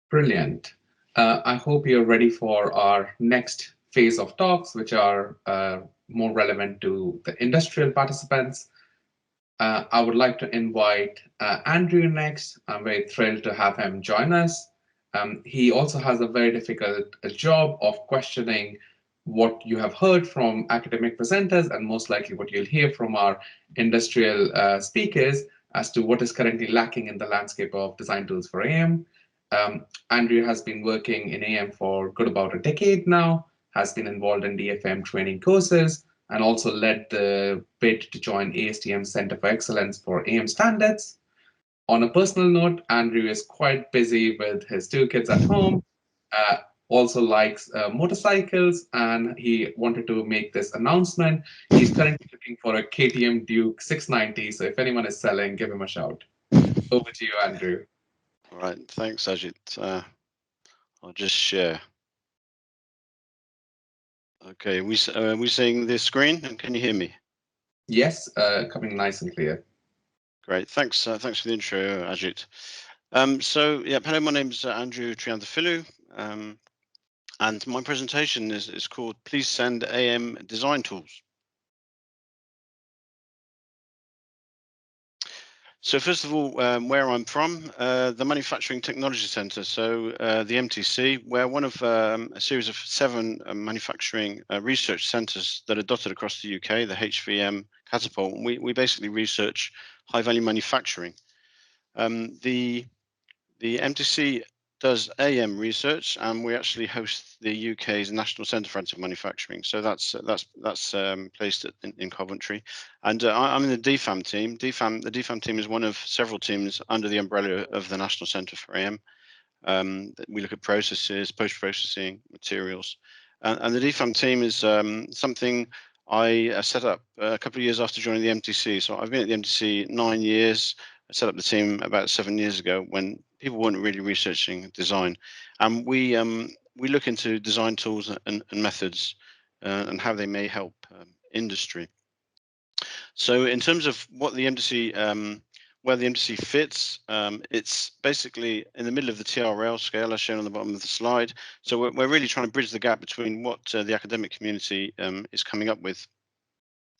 Brilliant. I hope you're ready for our next phase of talks, which are more relevant to the industrial participants. I would like to invite Andrew next. I'm very thrilled to have him join us. He also has a very difficult job of questioning what you have heard from academic presenters and most likely what you'll hear from our industrial speakers as to what is currently lacking in the landscape of design tools for AM. Andrew has been working in AM for good about a decade now, has been involved in DFM training courses, and also led the bid to join ASTM's Center for Excellence for AM Standards. On a personal note, Andrew is quite busy with his two kids at home, uh, also likes motorcycles, and he wanted to make this announcement. He's currently looking for a KTM Duke 690, so if anyone is selling, give him a shout. Over to you, Andrew. All right, thanks, Ajit. I'll just share. Okay, we seeing this screen, and can you hear me? Yes, coming nice and clear. Great, thanks. Thanks for the intro, Ajit. So yeah, hello, my name's Andrew Triantaphyllou, and my presentation is called "Please Send AM Design Tools." So first of all, where I'm from, the Manufacturing Technology Centre, so the MTC, we're one of a series of 7 manufacturing research centres that are dotted across the UK, the HVM Catapult. We basically research high-value manufacturing. The MTC does AM research, and we actually host the UK's National Centre for Additive Manufacturing. So that's placed in Coventry, and I'm in the DFAM team. The DFAM team is one of several teams under the umbrella of the National Centre for AM. We look at processes, post-processing, materials, and the DFAM team is something I set up a couple of years after joining the MTC. So I've been at the MTC 9 years. I set up the team about 7 years ago when people weren't really researching design, and we look into design tools and methods and how they may help industry. So in terms of what the MTC, where the MTC fits, it's basically in the middle of the TRL scale as shown on the bottom of the slide. So we're really trying to bridge the gap between what the academic community is coming up with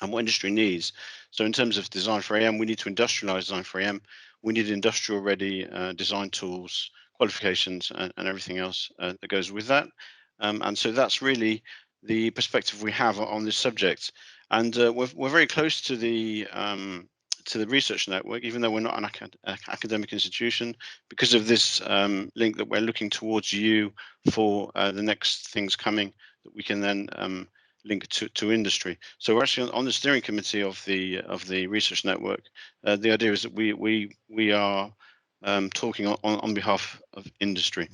and what industry needs. So in terms of design for AM, we need to industrialize design for AM. We need industrial ready design tools, qualifications, and everything else that goes with that. And so that's really the perspective we have on this subject. And we're very close to the research network, even though we're not an academic institution, because of this link that we're looking towards you for the next things coming that we can then link to industry. So we're actually on the steering committee of the research network. The idea is that we are talking on behalf of industry.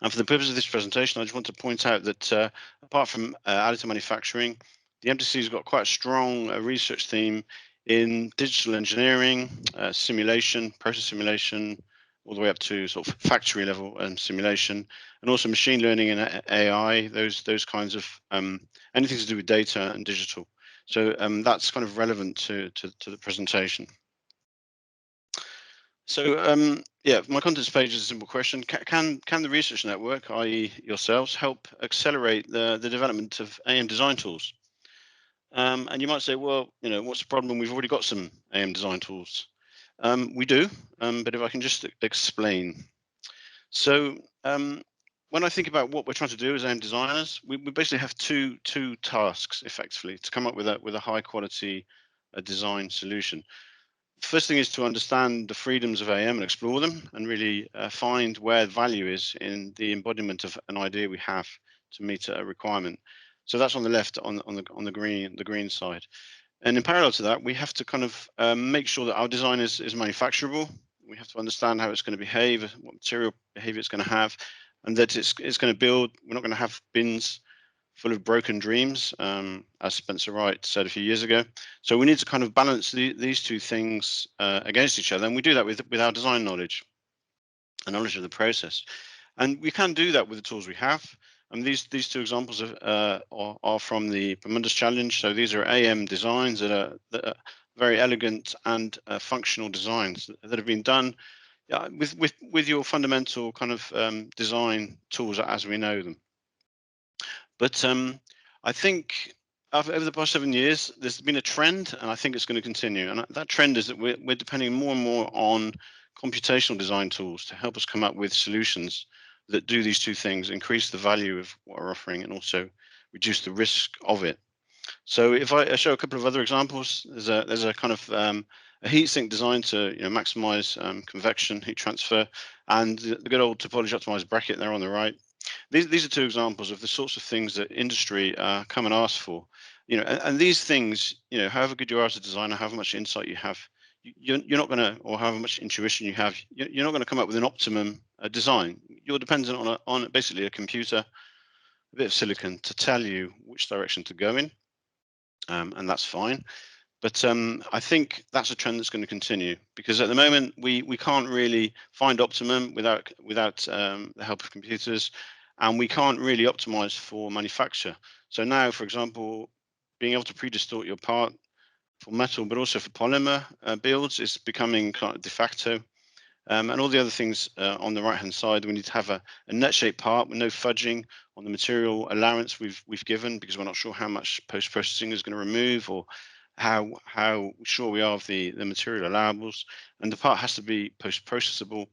And for the purpose of this presentation, I just want to point out that apart from additive manufacturing, the MTC has got quite a strong research theme in digital engineering, simulation, process simulation, all the way up to sort of factory level simulation, and also machine learning and AI, those kinds of anything to do with data and digital. So that's kind of relevant to the presentation. So yeah, my contents page is a simple question. Can the research network, i.e. yourselves, help accelerate the development of AM design tools? And you might say, well, you know, what's the problem? We've already got some AM design tools. We do, but if I can just explain. So when I think about what we're trying to do as AM designers, we basically have two tasks effectively to come up with a high quality design solution. First thing is to understand the freedoms of AM and explore them, and really find where value is in the embodiment of an idea we have to meet a requirement. So that's on the left, on the green side. And in parallel to that, we have to kind of make sure that our design is manufacturable. We have to understand how it's going to behave, what material behavior it's going to have, and that it's going to build. We're not going to have bins full of broken dreams, as Spencer Wright said a few years ago. So we need to kind of balance these two things against each other, and we do that with our design knowledge and knowledge of the process. And we can do that with the tools we have. And these two examples are from the Bermudas Challenge. So these are AM designs that are very elegant and functional designs that have been done yeah, with your fundamental kind of design tools as we know them. But I think over the past 7 years, there's been a trend, and I think it's going to continue. And that trend is that we're depending more and more on computational design tools to help us come up with solutions that do these two things: increase the value of what we're offering, and also reduce the risk of it. So if I show a couple of other examples, there's a kind of a heat sink designed to maximize convection, heat transfer, and the good old topology optimized bracket there on the right. These are two examples of the sorts of things that industry come and ask for. And these things, however good you are as a designer, however much insight you have, you're not going to, or however much intuition you have, you're not going to come up with an optimum design. You're dependent on basically a computer, a bit of silicon to tell you which direction to go in, and that's fine. But I think that's a trend that's going to continue, because at the moment we can't really find optimum without the help of computers, and we can't really optimize for manufacture. So now, for example, being able to pre-distort your part for metal, but also for polymer builds is becoming kind of de facto. And all the other things on the right hand side, we need to have a net shape part with no fudging on the material allowance we've given, because we're not sure how much post processing is going to remove, or how sure we are of the material allowables. And the part has to be post processable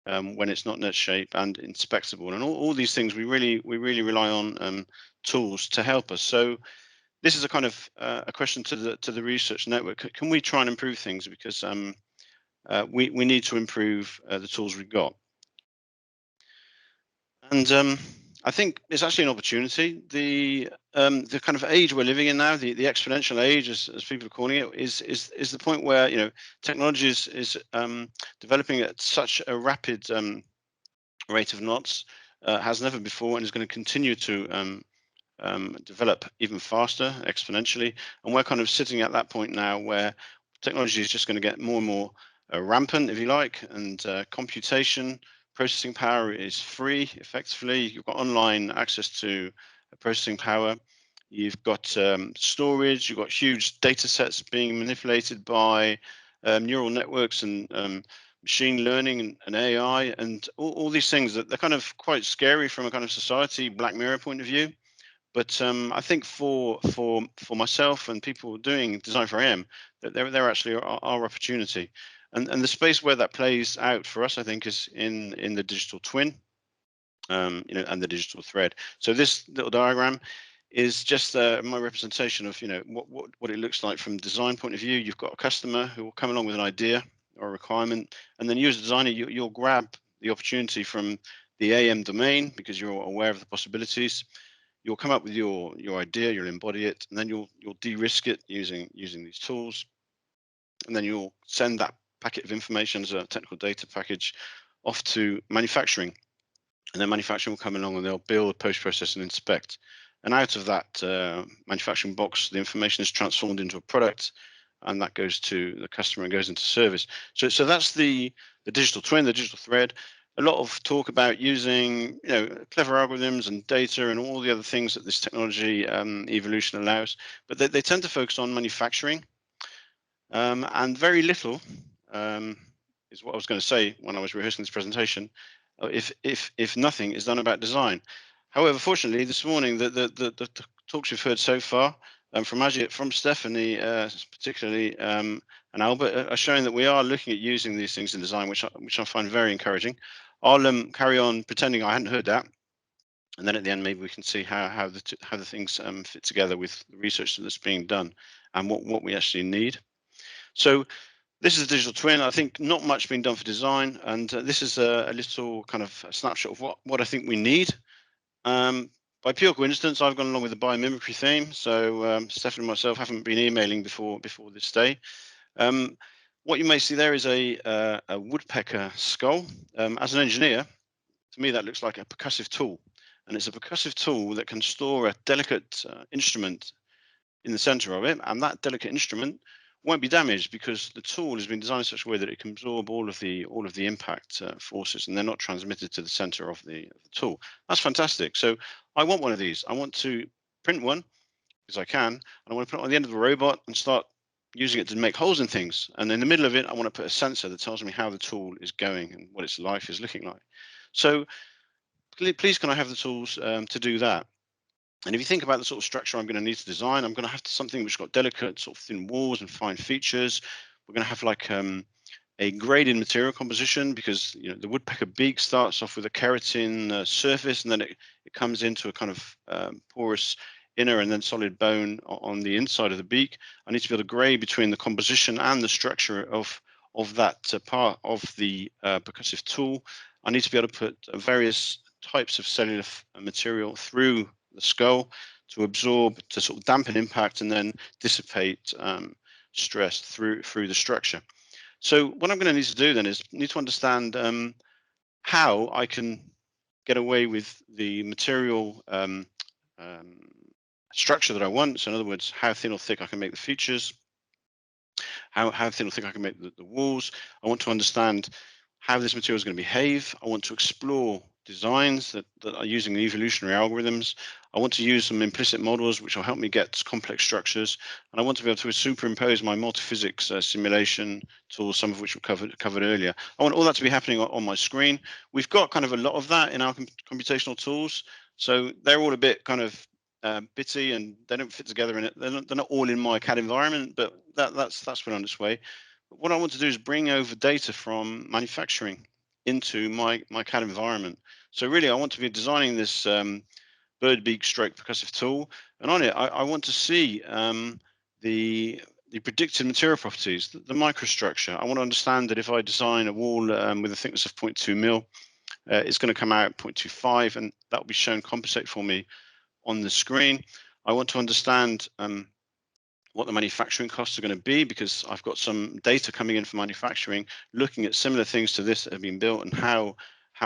when it's not net shape, and inspectable. And all these things we really rely on tools to help us. So this is a kind of a question to the research network. Can we try and improve things? Because we need to improve the tools we've got. And I think it's actually an opportunity. The kind of age we're living in now, the exponential age, as people are calling it, is the point where technology is developing at such a rapid rate of knots, has never before, and is going to continue to develop even faster exponentially. And we're kind of sitting at that point now where technology is just going to get more and more rampant, if you like, and computation processing power is free. Effectively, you've got online access to processing power. You've got storage. You've got huge data sets being manipulated by neural networks and machine learning and AI, and all these things that they're kind of quite scary from a kind of society Black Mirror point of view. But I think for myself and people doing design for AM, that they're actually our opportunity, and the space where that plays out for us, I think, is in the digital twin, and the digital thread. So this little diagram is just my representation of what it looks like from a design point of view. You've got a customer who will come along with an idea or a requirement, and then you as a designer, you'll grab the opportunity from the AM domain because you're aware of the possibilities. You'll come up with your idea, you'll embody it, and then you'll de-risk it using these tools, and then you'll send that packet of information as a technical data package off to manufacturing, and then manufacturing will come along and they'll build, post-process, and inspect. And out of that manufacturing box, the information is transformed into a product, and that goes to the customer and goes into service. So that's the digital twin, the digital thread. A lot of talk about using clever algorithms and data and all the other things that this technology evolution allows, but they tend to focus on manufacturing, and very little is what I was going to say when I was rehearsing this presentation. If nothing is done about design. However, fortunately, this morning the talks we've heard so far from Ajit, from Stephanie, particularly, and Albert, are showing that we are looking at using these things in design, which I find very encouraging. I'll carry on pretending I hadn't heard that, and then at the end maybe we can see how the things fit together with the research that's being done and what we actually need. So this is a digital twin. I think not much being done for design, and this is a little kind of a snapshot of what I think we need. By pure coincidence, I've gone along with the biomimicry theme. So Stephanie and myself haven't been emailing before this day. What you may see there is a woodpecker skull. As an engineer, to me that looks like a percussive tool, and it's a percussive tool that can store a delicate instrument in the center of it, and that delicate instrument won't be damaged because the tool has been designed in such a way that it can absorb all of the impact forces, and they're not transmitted to the center of the tool. That's fantastic. So I want one of these. I want to print one because I can, and I want to put it on the end of the robot and start using it to make holes in things. And in the middle of it, I want to put a sensor that tells me how the tool is going and what its life is looking like. So please can I have the tools to do that? And if you think about the sort of structure I'm going to need to design, I'm going to have something which got delicate sort of thin walls and fine features. We're going to have like a graded material composition, because the woodpecker beak starts off with a keratin surface, and then it comes into a kind of porous inner and then solid bone on the inside of the beak. I need to be able to grade between the composition and the structure of that part of the percussive tool. I need to be able to put various types of cellular material through the skull to absorb, to sort of dampen impact and then dissipate stress through the structure. So what I'm going to need to do then is need to understand how I can get away with the material structure that I want. So in other words, how thin or thick I can make the features, how thin or thick I can make the walls. I want to understand how this material is going to behave. I want to explore designs that are using evolutionary algorithms. I want to use some implicit models which will help me get complex structures. And I want to be able to superimpose my multiphysics simulation tools, some of which were covered earlier. I want all that to be happening on my screen. We've got kind of a lot of that in our computational tools. So they're all a bit kind of bitty, and they don't fit together in it. They're not all in my CAD environment, but that's well on its way. But what I want to do is bring over data from manufacturing into my CAD environment. So really, I want to be designing this bird beak stroke percussive tool, and on it, I want to see the predicted material properties, the microstructure. I want to understand that if I design a wall with a thickness of 0.2 mil, it's going to come out 0.25, and that will be shown compensate for me on the screen. I want to understand what the manufacturing costs are going to be, because I've got some data coming in from manufacturing looking at similar things to this that have been built and how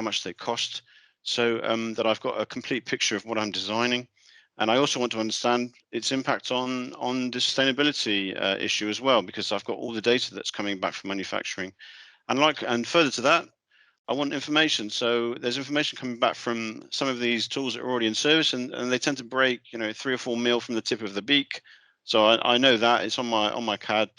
much they cost, so that I've got a complete picture of what I'm designing. And I also want to understand its impact on the sustainability issue as well, because I've got all the data that's coming back from manufacturing. And further to that, I want information. So there's information coming back from some of these tools that are already in service, and they tend to break, 3 or 4 mil from the tip of the beak. So I know that it's on my CAD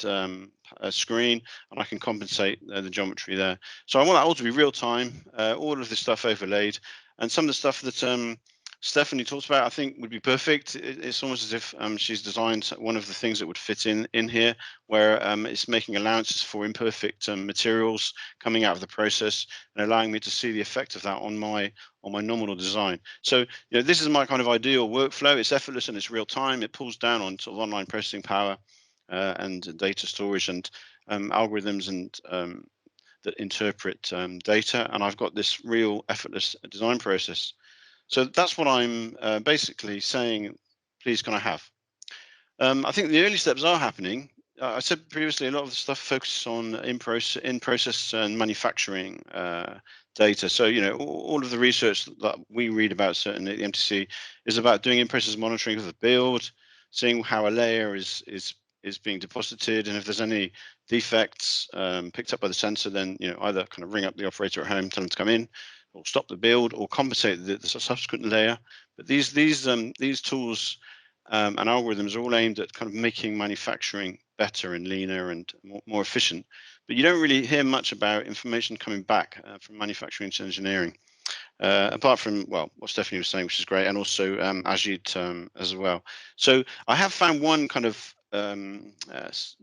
screen, and I can compensate the geometry there. So I want that all to be real time, all of this stuff overlaid, and some of the stuff that Stephanie talked about, I think would be perfect. It's almost as if she's designed one of the things that would fit in here, where it's making allowances for imperfect materials coming out of the process and allowing me to see the effect of that on my nominal design. So this is my kind of ideal workflow. It's effortless and it's real time. It pulls down on sort of online processing power and data storage and algorithms and that interpret data, and I've got this real effortless design process. So that's what I'm basically saying, please can I have. I think the early steps are happening. I said previously, a lot of the stuff focuses on in-process and manufacturing data. So, all of the research that we read about, certainly at the MTC, is about doing in-process monitoring of the build, seeing how a layer is being deposited, and if there's any defects picked up by the sensor, then either kind of ring up the operator at home, tell them to come in, or stop the build, or compensate the subsequent layer. But these tools and algorithms are all aimed at kind of making manufacturing better and leaner and more efficient. But you don't really hear much about information coming back from manufacturing to engineering, apart from, well, what Stephanie was saying, which is great, and also Ajit as well. So I have found one kind of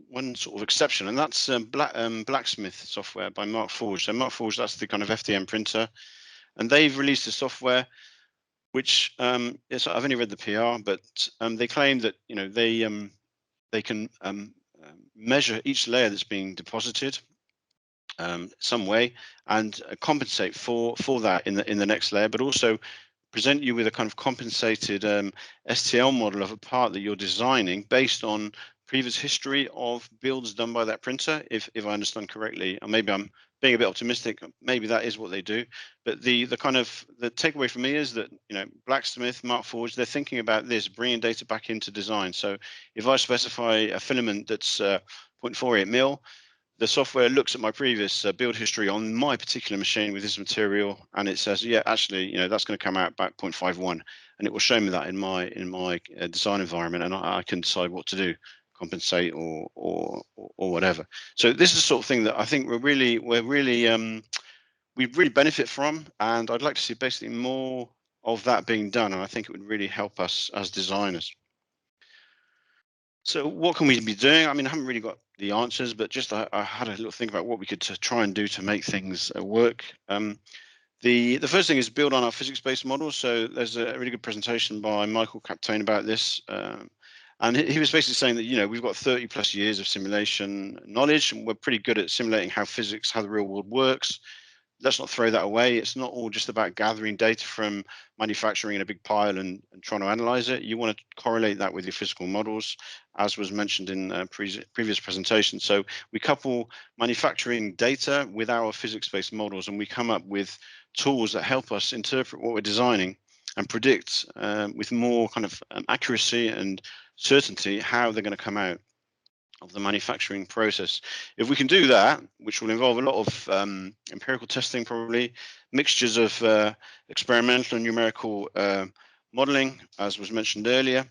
one sort of exception, and that's Blacksmith software by Markforged. So Markforged, that's the kind of FDM printer, and they've released a software which I've only read the PR, but they claim that they can measure each layer that's being deposited some way and compensate for that in the next layer, but also present you with a kind of compensated STL model of a part that you're designing based on previous history of builds done by that printer, if I understand correctly. And maybe I'm being a bit optimistic, maybe that is what they do. But the kind of the takeaway for me is that Blacksmith, Markforged, they're thinking about this, bringing data back into design. So if I specify a filament that's 0.48 mil, the software looks at my previous build history on my particular machine with this material, and it says, yeah, actually, that's going to come out about 0.51, and it will show me that in my design environment, and I can decide what to do compensate or whatever. So this is the sort of thing that I think we really benefit from, and I'd like to see basically more of that being done, and I think it would really help us as designers. So what can we be doing? I mean, I haven't really got the answers, but just I had a little think about what we could try and do to make things work. The first thing is build on our physics-based models. So there's a really good presentation by Michael Captain about this. And he was basically saying that, you know, we've got 30 plus years of simulation knowledge, and we're pretty good at simulating how the real world works. Let's not throw that away. It's not all just about gathering data from manufacturing in a big pile and trying to analyze it. You want to correlate that with your physical models, as was mentioned in previous presentations. So we couple manufacturing data with our physics-based models, and we come up with tools that help us interpret what we're designing and predict with more kind of accuracy and certainty how they're going to come out of the manufacturing process. If we can do that, which will involve a lot of empirical testing, probably mixtures of experimental and numerical modeling, as was mentioned earlier.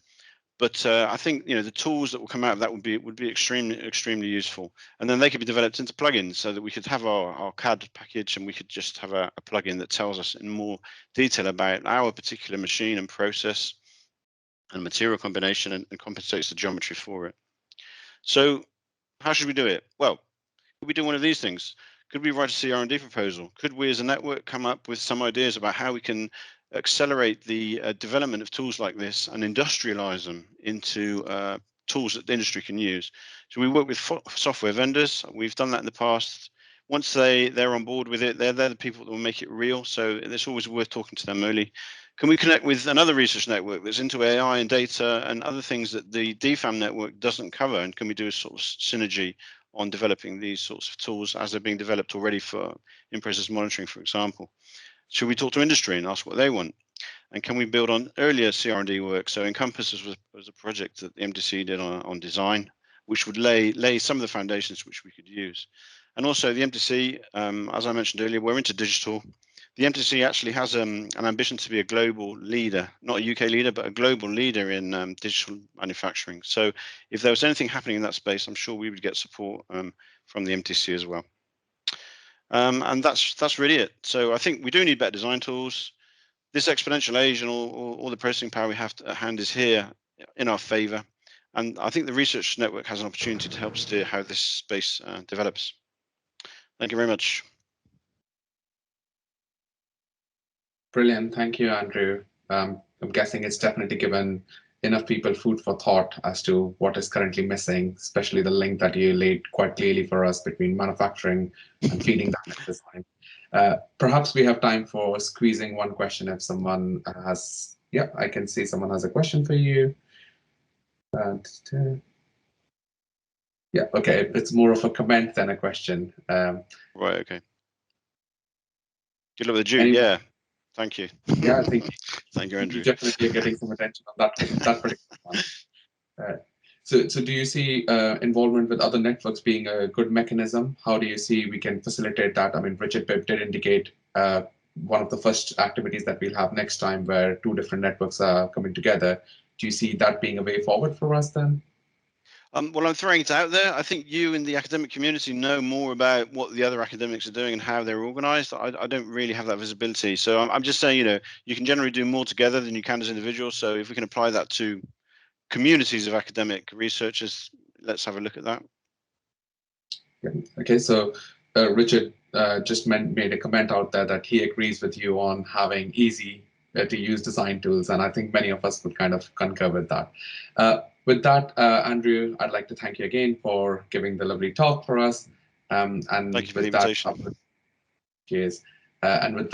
But I think, you know, the tools that will come out of that would be extremely useful, and then they could be developed into plugins so that we could have our CAD package, and we could just have a plugin that tells us in more detail about our particular machine and process and material combination and compensates the geometry for it. So how should we do it? Well, could we do one of these things? Could we write a CR&D proposal? Could we as a network come up with some ideas about how we can accelerate the development of tools like this and industrialize them into tools that the industry can use? So we work with software vendors. We've done that in the past. Once they're on board with it, they're the people that will make it real. So it's always worth talking to them early. Can we connect with another research network that's into AI and data and other things that the DFAM network doesn't cover? And can we do a sort of synergy on developing these sorts of tools as they're being developed already for in-process monitoring, for example? Should we talk to industry and ask what they want? And can we build on earlier CR&D work? So Encompass was a project that the MTC did on design, which would lay some of the foundations which we could use. And also the MTC, as I mentioned earlier, we're into digital. The MTC actually has an ambition to be a global leader, not a UK leader, but a global leader in digital manufacturing. So if there was anything happening in that space, I'm sure we would get support from the MTC as well. And that's really it. So I think we do need better design tools. This exponential age and all the processing power we have at hand is here in our favor. And I think the research network has an opportunity to help steer how this space develops. Thank you very much. Brilliant. Thank you, Andrew. I'm guessing it's definitely given enough people food for thought as to what is currently missing, especially the link that you laid quite clearly for us between manufacturing and feeding that into design. Perhaps we have time for squeezing one question if someone has. Yeah, I can see someone has a question for you. Yeah, okay, it's more of a comment than a question. Right, okay. Good luck with the June, yeah. Thank you. Yeah, I think thank you, Andrew. You definitely are getting some attention on that particular one. So do you see involvement with other networks being a good mechanism? How do you see we can facilitate that? I mean, Richard Pibb did indicate one of the first activities that we'll have next time where two different networks are coming together. Do you see that being a way forward for us then? Well, I'm throwing it out there. I think you in the academic community know more about what the other academics are doing and how they're organized. I don't really have that visibility. So I'm just saying, you know, you can generally do more together than you can as individuals. So if we can apply that to communities of academic researchers, let's have a look at that. Yeah. Okay, so Richard just made a comment out there that he agrees with you on having easy to use design tools, and I think many of us would kind of concur with that. With that, Andrew, I'd like to thank you again for giving the lovely talk for us. And thank you for with the invitation. Cheers. And with